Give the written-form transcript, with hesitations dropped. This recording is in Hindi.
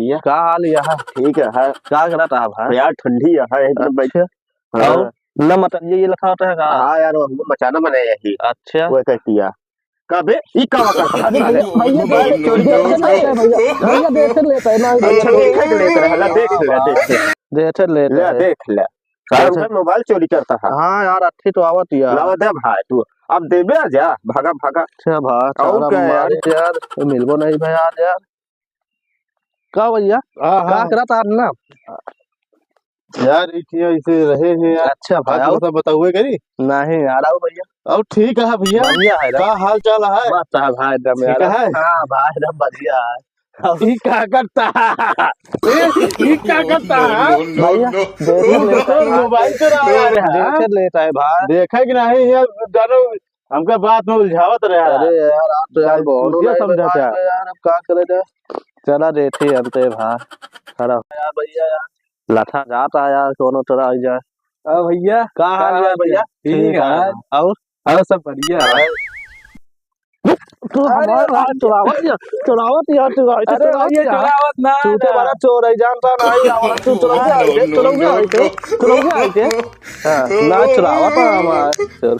भैया का हाल है? ठीक है क्या करा था भाई? यार ठंडी है एकदम बैठे। अच्छा और न मतलब ये लिखा होता है का? हाँ यार वो मचाना बने यही अच्छा वो कहतिया कबे ई का करता है साले मोबाइल चोरी देख करता है भैया। भैया देख लेता है ना अच्छा देख लेते रहे देख ले देख लेता ले है। देख ले सारा उधर मोबाइल चोरी करता है। हाँ यार अच्छी तो आवत यार। लावा दे भाई तू अब देबे जा भागा भागा। अच्छा भाई और क्या यार यार मिलबो नहीं भाई आज यार। का भैया का करा था ना यार ऐसे रहे हैं यार। अच्छा भाई आज मतलब बताओगे करी नहीं यार आओ भैया। अब ठीक है भैया बढ़िया है का हाल चाल है? मस्त है भाई एकदम ठीक यार। है हाँ भाई एकदम बढ़िया है। ये क्या करता है ये क्या करता है भैया देख लेता है मोबाइल चुरा रहा है। देख लेता है भाई। देखा कि नहीं यार दोनों हमका बात में उलझावत रहा। अरे यार आप तो यार बहुत क्या समझाते हैं यार अब क्या करे थे। चला देखे हम ते भाई खड़ा यार भैया यार लथा जाता है यार कोनो तरह आ जाए। भैया का हाल है भैया? ठीक है और सब बढ़िया है। तू हमारा चुरावत यार तू अरे भैया चुरावत ना तू तो बड़ा चोर है जानता नहीं आवाज तू चुराव आई थे हां ना चुरावत हमारा